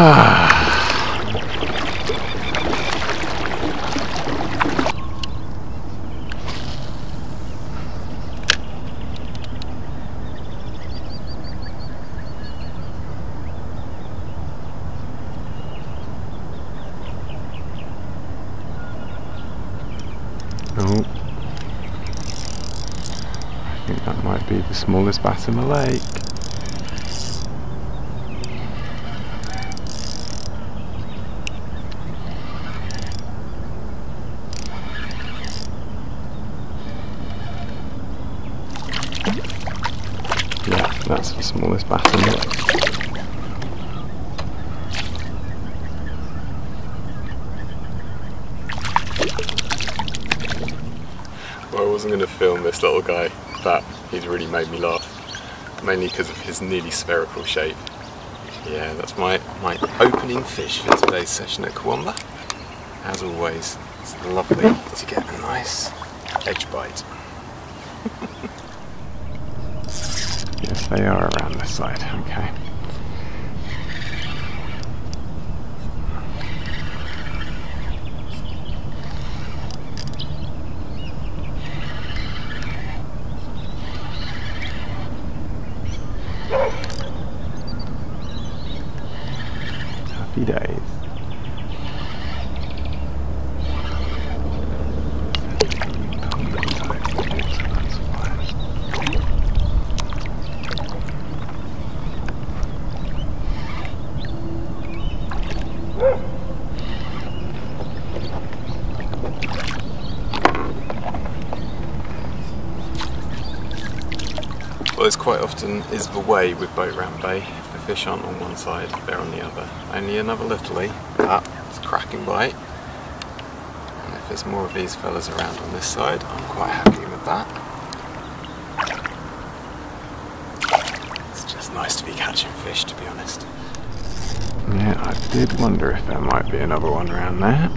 Oh, I think that might be the smallest bass in the lake. Yeah, that's the smallest bass in the lake. Well, I wasn't going to film this little guy, but he's really made me laugh, mainly because of his nearly spherical shape. Yeah, that's my opening fish for today's session at Kurwongbah. As always, it's lovely to get a nice edge bite. Yes, they are around this side, okay. Happy days. Well, this quite often is the way with Boat Ramp Bay. If the fish aren't on one side, they're on the other. Only another littlie, but it's a cracking bite. And if there's more of these fellas around on this side, I'm quite happy with that. It's just nice to be catching fish, to be honest. Yeah, I did wonder if there might be another one around there.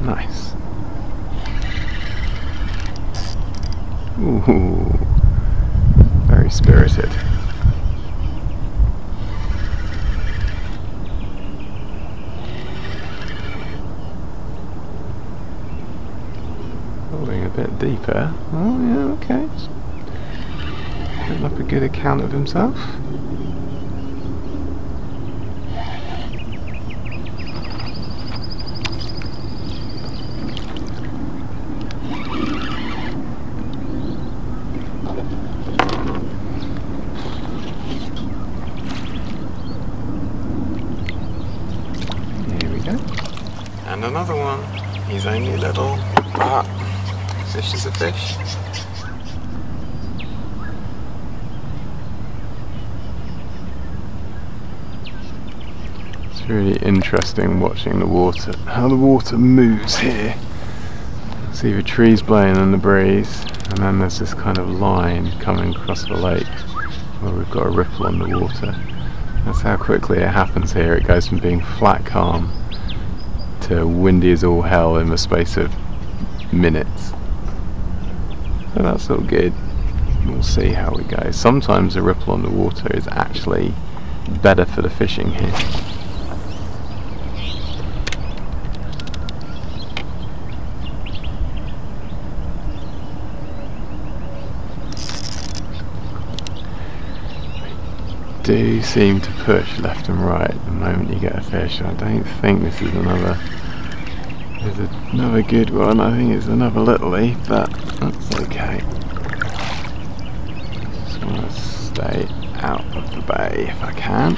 Nice. Ooh, very spirited. Holding a bit deeper. Oh yeah, okay. Putting up a good account of himself. And another one. He's only little, but fish is a fish. It's really interesting watching the water, how the water moves here. See the trees blowing in the breeze, and then there's this kind of line coming across the lake where we've got a ripple on the water. That's how quickly it happens here. It goes from being flat calm to windy as all hell in the space of minutes. So that's all good. We'll see how we go. Sometimes a ripple on the water is actually better for the fishing here. Do seem to push left and right the moment you get a fish. I don't think this is another. There's another good one. I think it's another littlie, but that's okay. Just want to stay out of the bay if I can.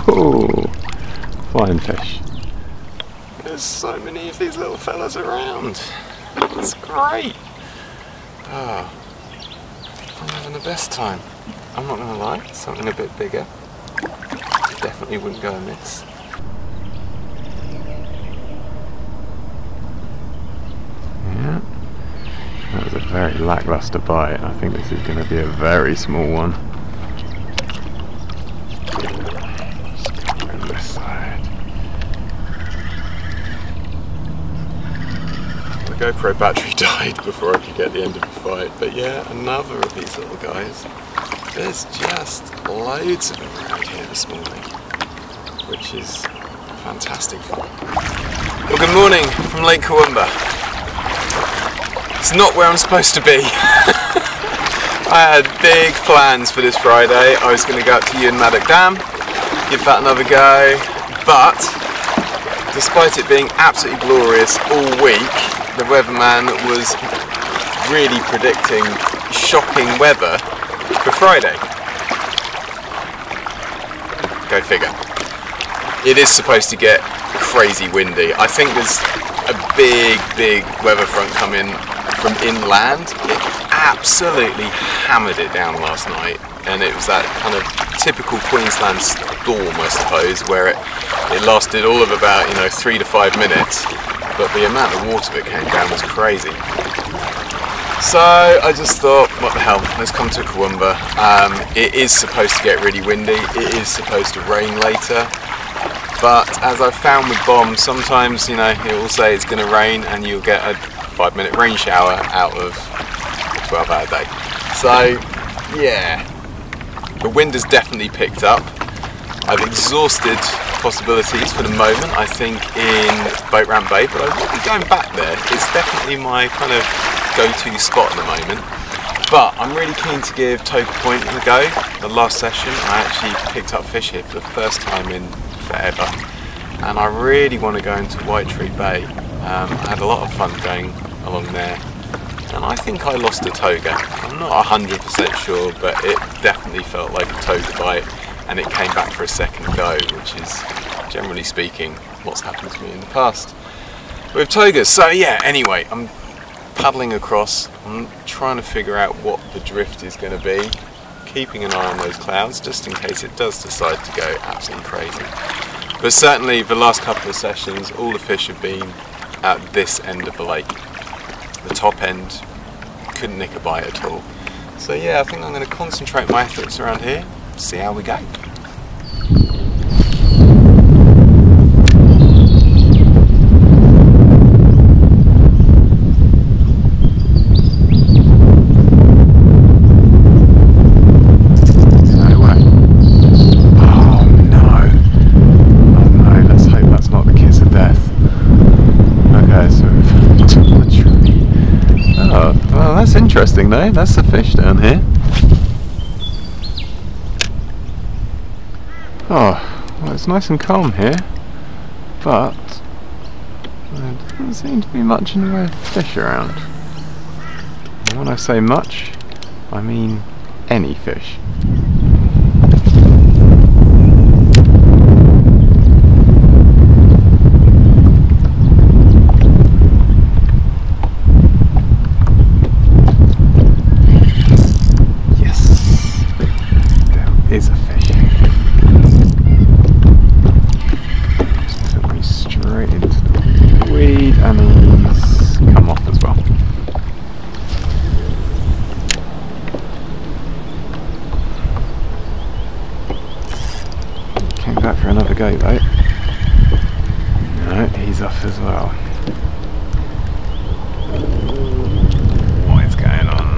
Oh, fine fish. There's so many of these little fellas around. It's great. Ah, I'm having the best time. I'm not gonna lie, something a bit bigger definitely wouldn't go amiss. very lackluster bite. I think this is going to be a very small one. Just go on this side. The GoPro battery died before I could get the end of the fight, but yeah, another of these little guys. There's just loads of them around here this morning, which is fantastic fun. Well, good morning from Lake Kurwongbah. It's not where I'm supposed to be. I had big plans for this Friday. I was going to go up to Ewen Maddock Dam, give that another go, but despite it being absolutely glorious all week, the weatherman was really predicting shocking weather for Friday. Go figure. It is supposed to get crazy windy. I think there's a big weather front coming from inland. It absolutely hammered it down last night, and it was that kind of typical Queensland storm, I suppose, where it lasted all of about 3 to 5 minutes, but the amount of water that came down was crazy. So I just thought, what the hell, let's come to Kurwongbah. It is supposed to get really windy, it is supposed to rain later, but as I've found with bombs, sometimes it will say it's going to rain and you'll get a 5-minute rain shower out of a 12-hour day. So yeah, the wind has definitely picked up. I've exhausted possibilities for the moment, I think, in Boat Ramp Bay, but I will be going back there. It's definitely my kind of go-to spot at the moment. But I'm really keen to give Toga Point a go. The last session I actually picked up fish here for the first time in forever, and I really want to go into White Tree Bay. I had a lot of fun going along there, and I think I lost a toga. I'm not 100% sure, but it definitely felt like a toga bite, and it came back for a second go, which is, generally speaking, what's happened to me in the past with togas. So yeah, anyway, I'm paddling across. I'm trying to figure out what the drift is going to be, keeping an eye on those clouds just in case it does decide to go absolutely crazy. But certainly the last couple of sessions, all the fish have been at this end of the lake. The top end, couldn't nick a bite at all. So yeah, I think I'm going to concentrate my efforts around here, see how we go. That's interesting though, that's the fish down here. Oh, well, it's nice and calm here, but there doesn't seem to be much in the way of fish around. And when I say much, I mean any fish. Is a fish. Just took me straight into the weed, and he's come off as well. Came back for another go though. No, he's off as well. What is going on?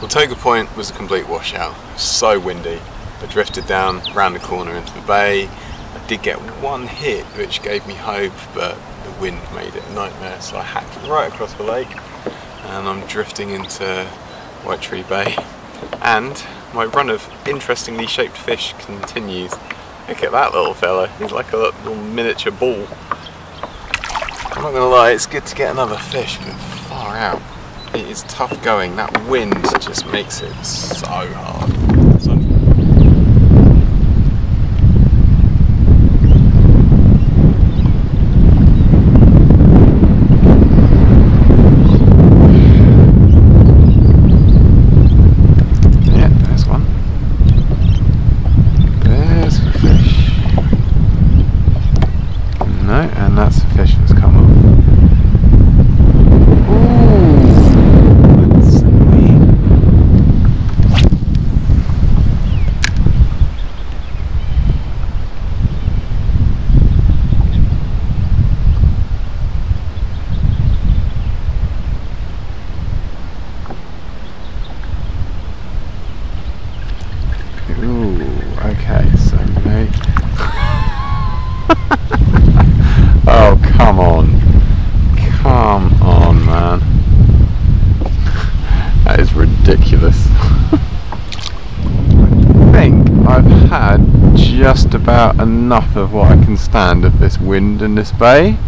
Toga Point was a complete washout. It was so windy. I drifted down round the corner into the bay. I did get one hit which gave me hope, but the wind made it a nightmare, so I hacked right across the lake and I'm drifting into White Tree Bay, and my run of interestingly shaped fish continues. Look at that little fella, he's like a little miniature ball. I'm not gonna lie, it's good to get another fish, but far out. it is tough going. That wind just makes it so hard. Oh, come on. Come on, man. That is ridiculous. I think I've had just about enough of what I can stand of this wind in this bay.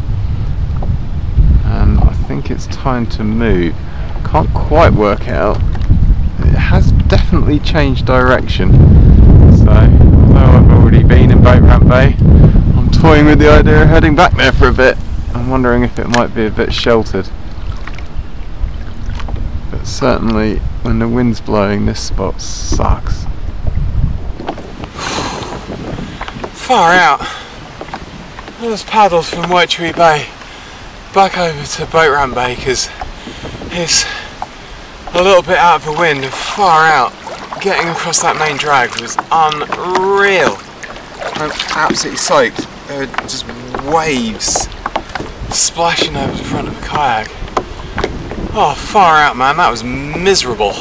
And I think it's time to move. Can't quite work out. It has definitely changed direction. So, although I've already been in Boat Ramp Bay, I'm toying with the idea of heading back there for a bit. I'm wondering if it might be a bit sheltered. But certainly, when the wind's blowing, this spot sucks. Far out. I just paddled from White Tree Bay back over to Boat Ramp Bay because it's a little bit out of the wind and far out. Getting across that main drag was unreal. I'm absolutely soaked. There were just waves splashing over the front of the kayak. Oh, far out, man. That was miserable.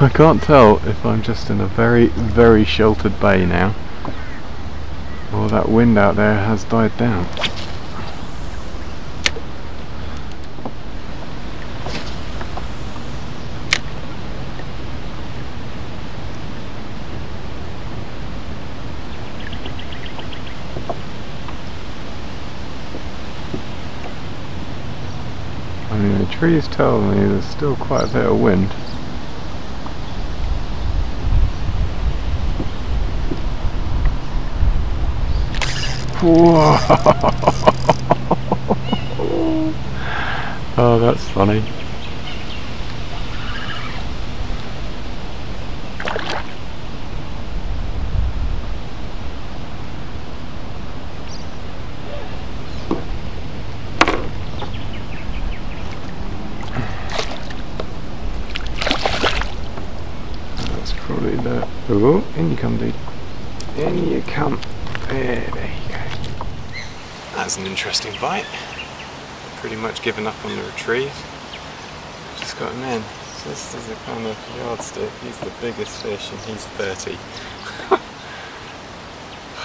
I can't tell if I'm just in a very, very sheltered bay now, or that wind out there has died down. I mean, the trees tell me there's still quite a bit of wind. Whoa. Oh, that's funny. That's probably the... Oh, in you come, dude. In you come. There you go. That's an interesting bite. Pretty much given up on the retrieve. Just got him in. So this is a kind of yardstick. He's the biggest fish and he's 30.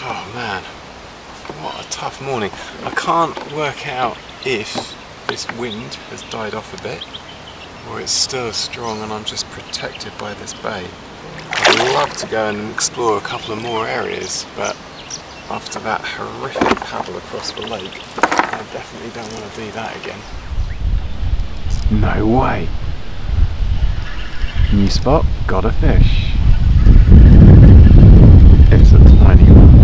Oh man, what a tough morning. I can't work out if this wind has died off a bit or it's still as strong and I'm just protected by this bay. I'd love to go and explore a couple of more areas, but after that horrific paddle across the lake, I definitely don't want to do that again. No way! New spot, got a fish. It's a tiny one.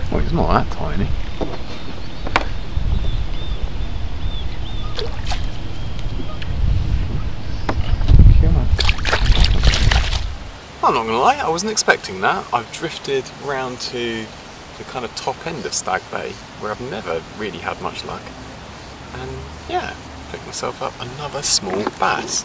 Well, it's not that tiny. I'm not going to lie, I wasn't expecting that. I've drifted round to the kind of top end of Stag Bay, where I've never really had much luck. And yeah, picked myself up another small bass.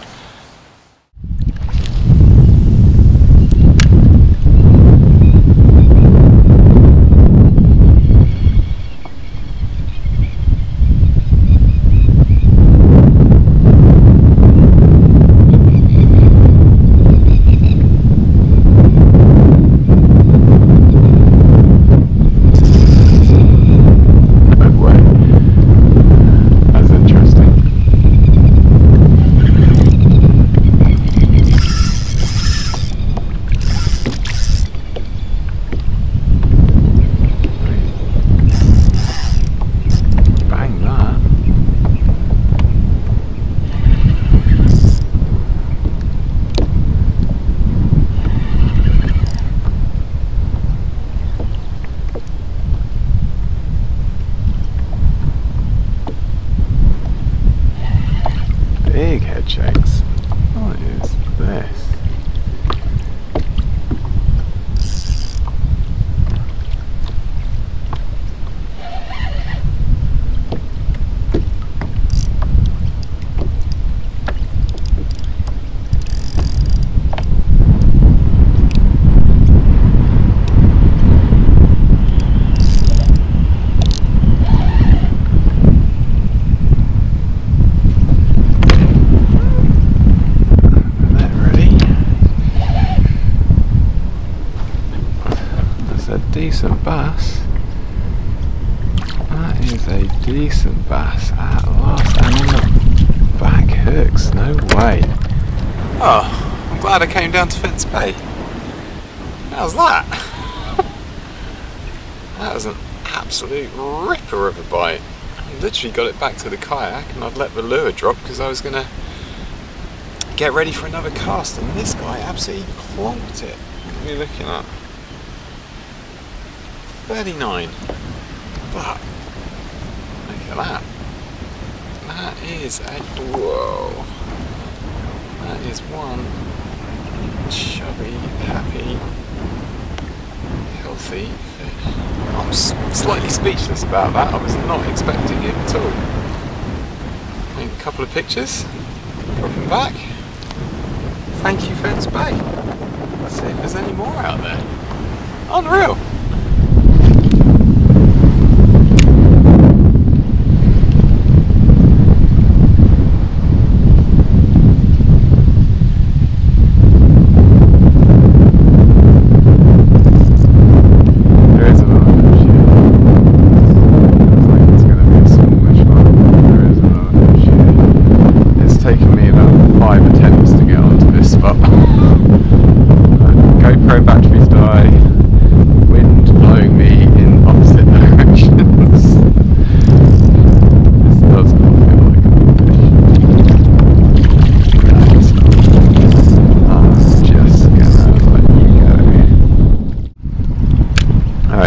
big head shakes. What is this? Decent bass. That is a decent bass at last, and on the back hooks, no way. Oh, I'm glad I came down to Fence Bay. How's that? That was an absolute ripper of a bite. I literally got it back to the kayak and I'd let the lure drop because I was going to get ready for another cast, and this guy absolutely clonked it. What are you looking at? 39, but look at that. That is a whoa. That is one chubby, happy, healthy fish. I'm slightly speechless about that. I was not expecting it at all. Take a couple of pictures, drop them back. Thank you, Fence Bay. Let's see if there's any more out there. Unreal.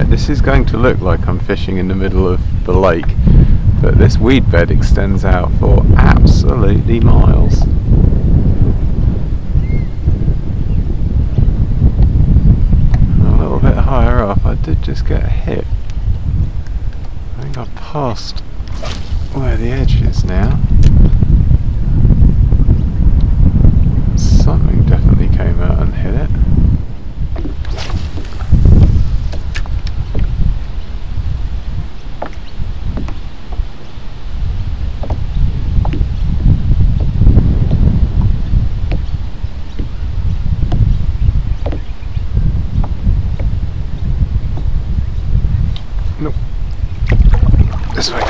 This is going to look like I'm fishing in the middle of the lake, but this weed bed extends out for absolutely miles. A little bit higher up I did just get a hit. I think I've passed where the edge is now. Something definitely came out and hit it. Nope. This way.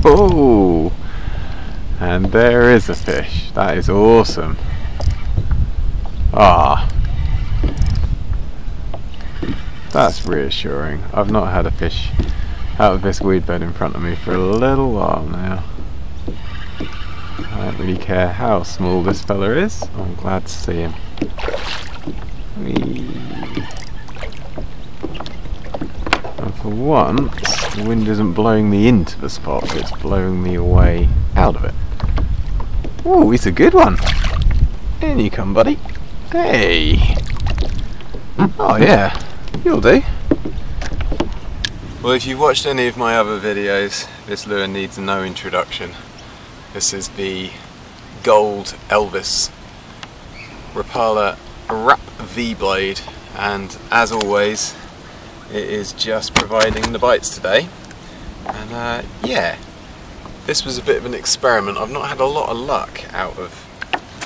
Oh, and there is a fish. That is awesome. Ah. That's reassuring. I've not had a fish out of this weed bed in front of me for a little while now. I don't really care how small this fella is. I'm glad to see him. Whee. And for once, the wind isn't blowing me into the spot, it's blowing me away out of it. Oh, he's a good one. In you come, buddy. Hey. Oh yeah. You'll do. Well, if you've watched any of my other videos, this lure needs no introduction. This is the Gold Elvis Rapala Wrap V-Blade, and as always it is just providing the bites today. And yeah, this was a bit of an experiment. I've not had a lot of luck out of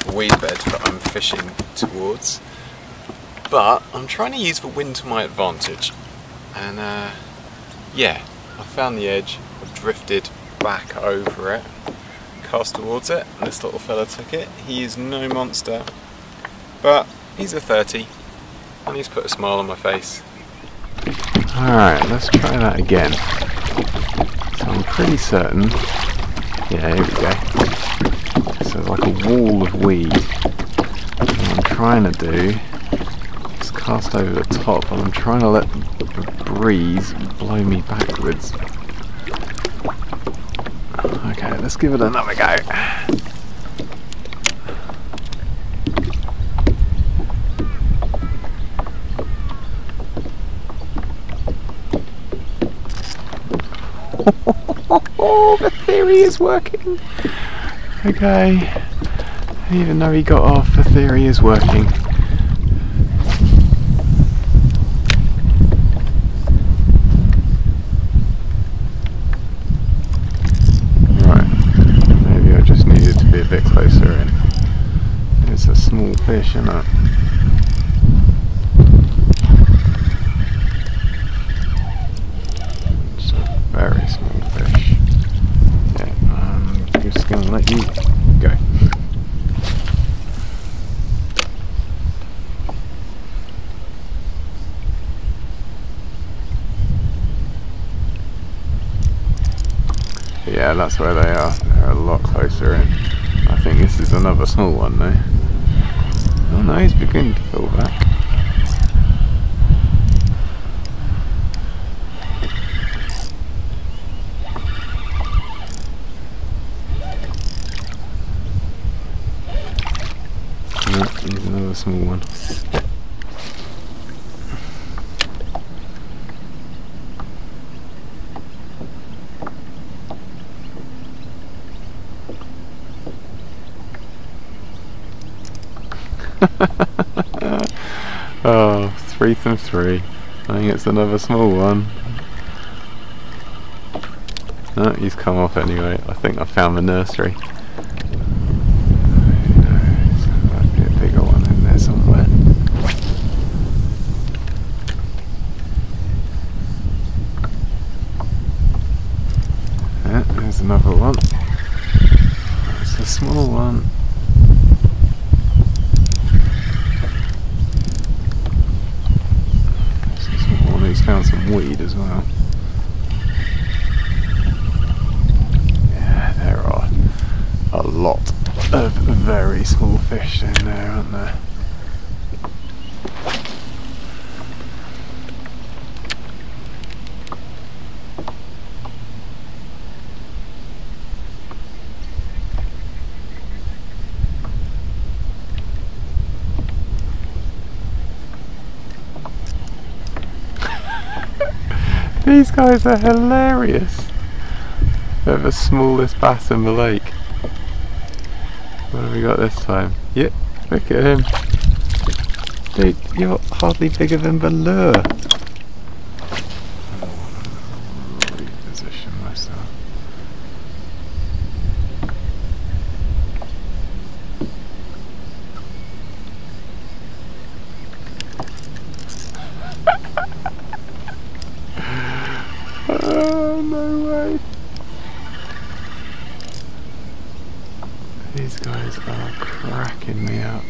the weed bed that I'm fishing towards, but I'm trying to use the wind to my advantage. And yeah, I found the edge, I've drifted back over it, cast towards it, and this little fella took it. He is no monster, but he's a 30 and he's put a smile on my face. Alright, let's try that again. So I'm pretty certain Yeah, here we go. So there's like a wall of weed. What I'm trying to do is cast over the top, and I'm trying to let the breeze blow me backwards. Okay, let's give it another go. Oh, the theory is working. Okay, even though he got off, the theory is working. Right, maybe I just needed to be a bit closer in. It's a small fish, isn't it? It's a very small fish. Yeah, I'm just going to let you go. Yeah, that's where they are. They're a lot closer in. I think this is another small one though. Oh no, he's beginning to fill back. No, here's another small one. Oh, 3 from 3. I think it's another small one. No, he's come off anyway. I think I found the nursery. Who knows? There might be a bigger one in there somewhere. Yeah, there's another one. It's a small one. He's found some weed as well. Yeah, there are a lot of very small fish in there, aren't there? These guys are hilarious. They're the smallest bass in the lake. What have we got this time? Yep, look at him. Dude, you're hardly bigger than the lure. I want to reposition myself. Oh, no way. These guys are cracking me up.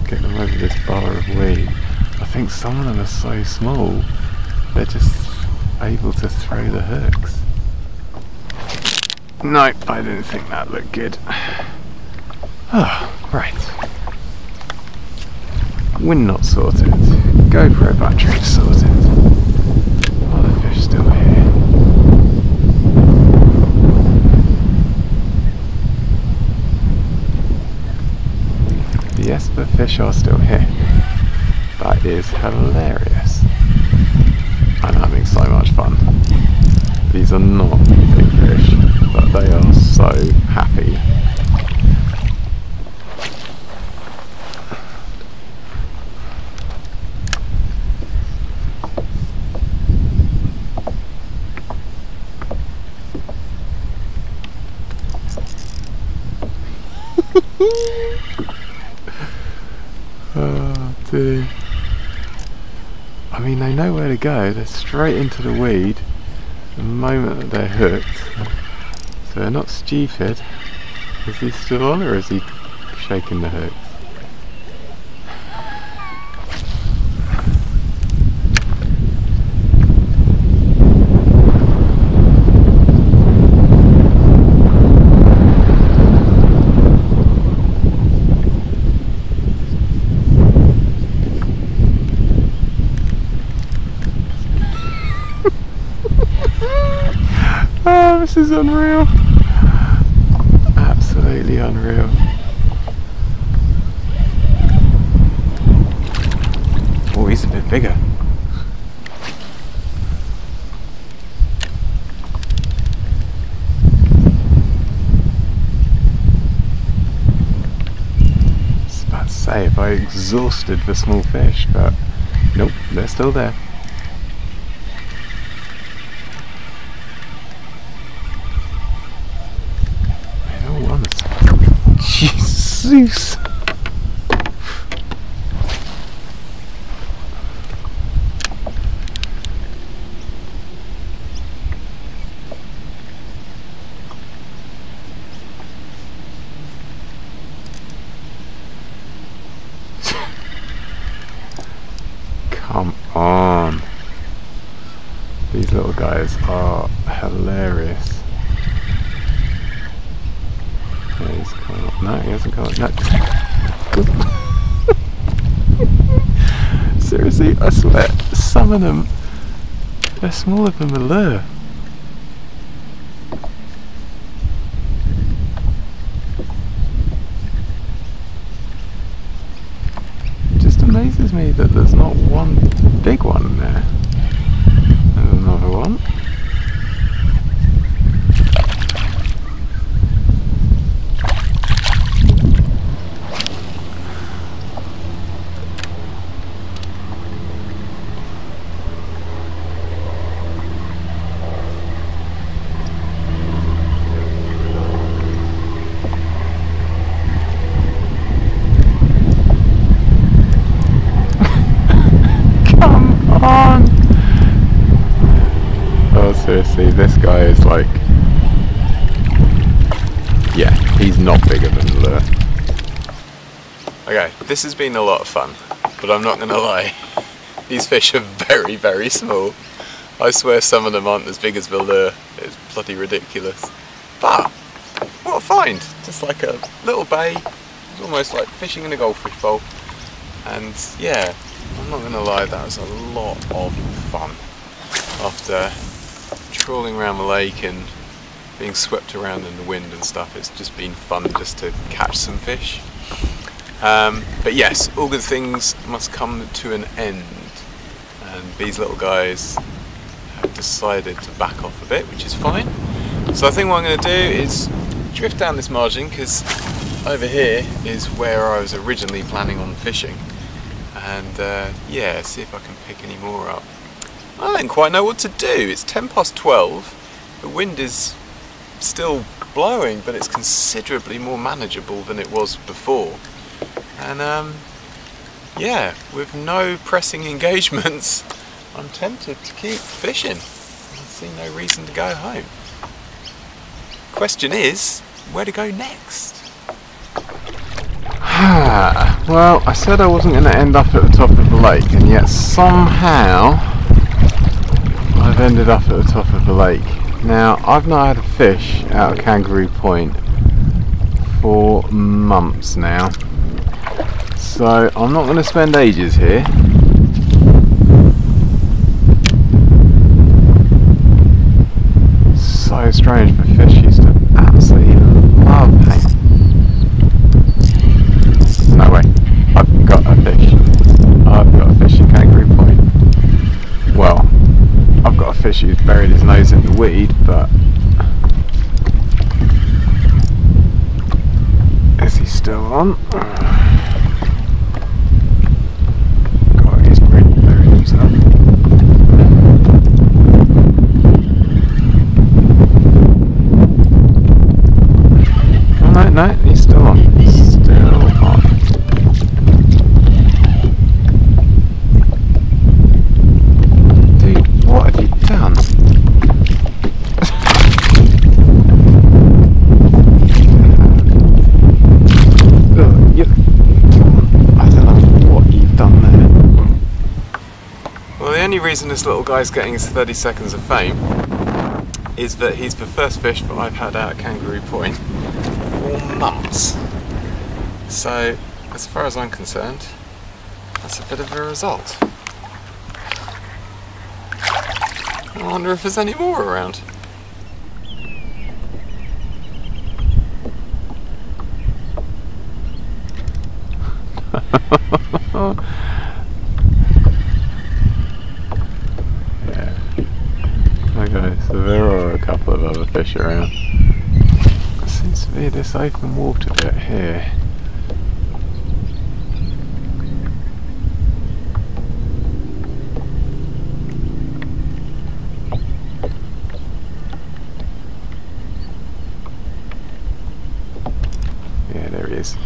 Get them over this bar of weed. I think some of them are so small, they're just able to throw the hooks. No, I didn't think that looked good. Oh, right. Wind not sorted. GoPro battery sorted. Are the fish still here? Yes, the fish are still here. That is hilarious. I'm having so much fun. These are not big fish, but they are so happy. Oh, dear. I mean, they know where to go. They're straight into the weed the moment that they're hooked. So they're not stupid. Is he still on, or is he shaking the hook? Oh, this is unreal. Absolutely unreal. Oh, he's a bit bigger. I was about to say if I exhausted the small fish, but nope, they're still there. Jesus! Come on! These little guys are hilarious. He's come up. No, he hasn't come up. No. Seriously, I swear, some of them, they're smaller than the lure. It just amazes me that there's not one big one there. And another one. Oh, seriously, this guy is like, yeah, he's not bigger than the lure. Okay, this has been a lot of fun, but I'm not gonna lie, these fish are very, very small. I swear some of them aren't as big as the lure. It's bloody ridiculous. But what a find! Just like a little bay, it's almost like fishing in a goldfish bowl. And yeah, I'm not gonna lie, that was a lot of fun. After trawling around the lake and being swept around in the wind and stuff, it's just been fun just to catch some fish. But yes, all good things must come to an end, and these little guys have decided to back off a bit, which is fine. So I think what I'm going to do is drift down this margin, because over here is where I was originally planning on fishing, and yeah, see if I can pick any more up. I don't quite know what to do. It's 12:10. The wind is still blowing, but it's considerably more manageable than it was before. And yeah, with no pressing engagements, I'm tempted to keep fishing. I see no reason to go home. Question is, where to go next? Well, I said I wasn't going to end up at the top of the lake, and yet somehow I've ended up at the top of the lake. Now, I've not had a fish out of Kangaroo Point for months now, so I'm not going to spend ages here. So strange, but fish used to absolutely love hanging. No way, I've got a fish. I've got a fish in Kangaroo Point. Well, I've got a fish who's buried his nose in the weed, but is he still on? God, he's really buried himself. Oh no, no, he's still on. He's still on. only reason this little guy's getting his 30 seconds of fame is that he's the first fish that I've had out at Kangaroo Point for months. So, as far as I'm concerned, that's a bit of a result. I wonder if there's any more around. Yeah. Okay, so there are a couple of other fish around. There seems to be this open water bit here. Yeah, there he is.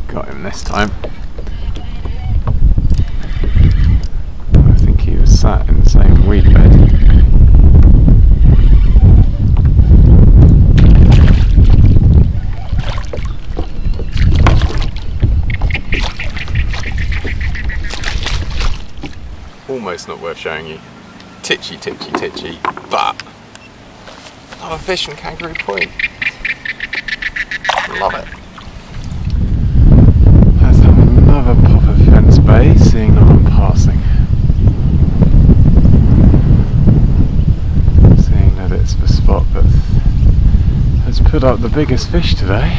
Got him this time. I think he was sat in the same weed bed. Almost not worth showing you. Titchy, titchy, titchy, but another fish from Kangaroo Point. Love it. Let's have another pop of fence bait, seeing that I'm passing. Seeing that it's the spot that has put up the biggest fish today.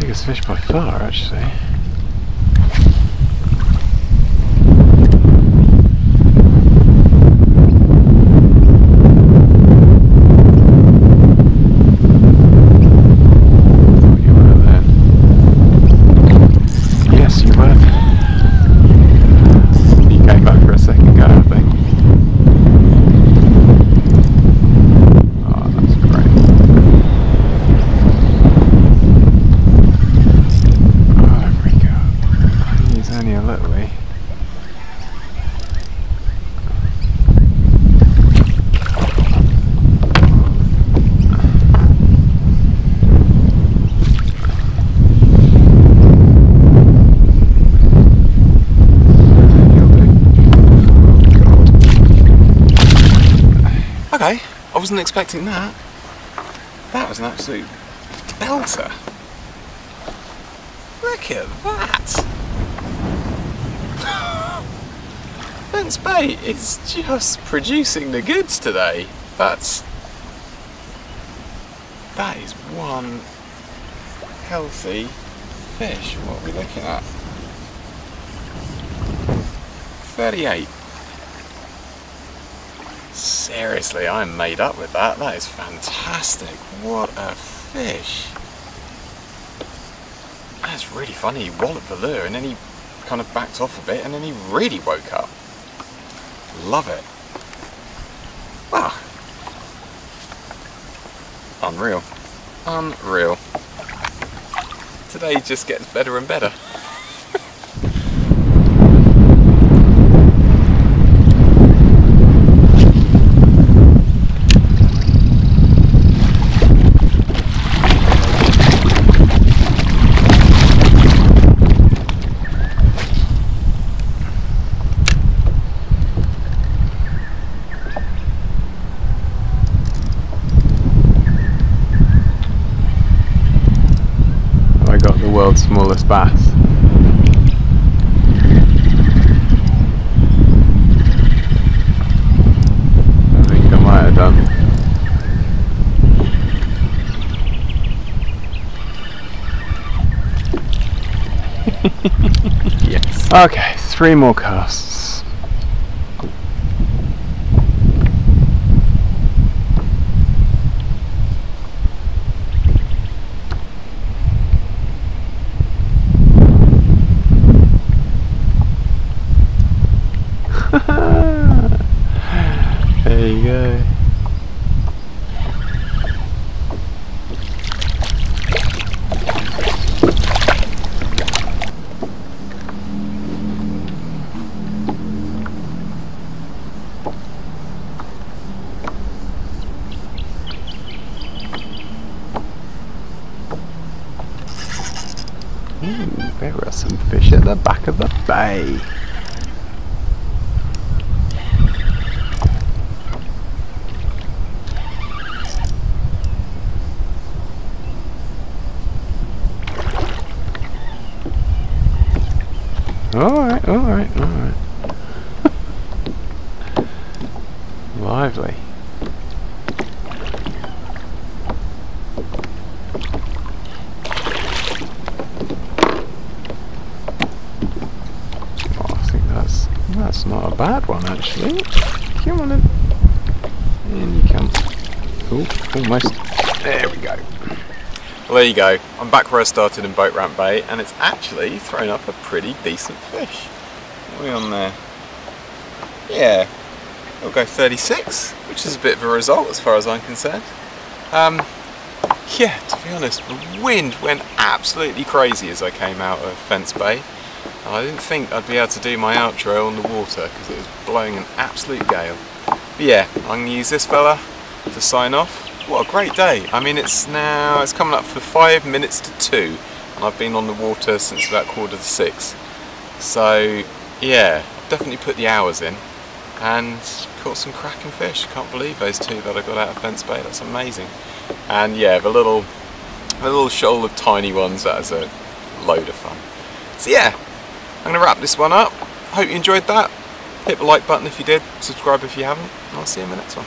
Biggest fish by far, actually. Okay, I wasn't expecting that. That was an absolute belter. Look at that! Fence bait is just producing the goods today. That is one healthy fish. What are we looking at? 38. Seriously, I'm made up with that. That is fantastic. What a fish. That's really funny. He walloped the lure and then he kind of backed off a bit and then he really woke up. Love it. Wow. Unreal. Unreal. Today just gets better and better. World's smallest bass. I think I might have done. Yes. Okay, 3 more casts. There you go. Ooh, there are some fish at the back of the bay. Alright, alright, alright. Lively. Oh, I think that's not a bad one actually. Come on in. In you come. Oh, almost. There we go. Well, there you go. I'm back where I started in Boat Ramp Bay, and it's actually thrown up a pretty decent fish. What are we on there? Yeah, we'll go 36, which is a bit of a result as far as I'm concerned. Yeah, to be honest, the wind went absolutely crazy as I came out of Fence Bay. And I didn't think I'd be able to do my outro on the water because it was blowing an absolute gale. But yeah, I'm going to use this fella to sign off. What a great day. I mean, it's coming up for 5 minutes to 2, and I've been on the water since about 5:45. So yeah, I've definitely put the hours in and caught some cracking fish. Can't believe those two that I got out of Fence Bay. That's amazing. And yeah, the little shoal of tiny ones, that is a load of fun. So yeah, I'm going to wrap this one up. Hope you enjoyed that. Hit the like button if you did, subscribe if you haven't, and I'll see you in the next one.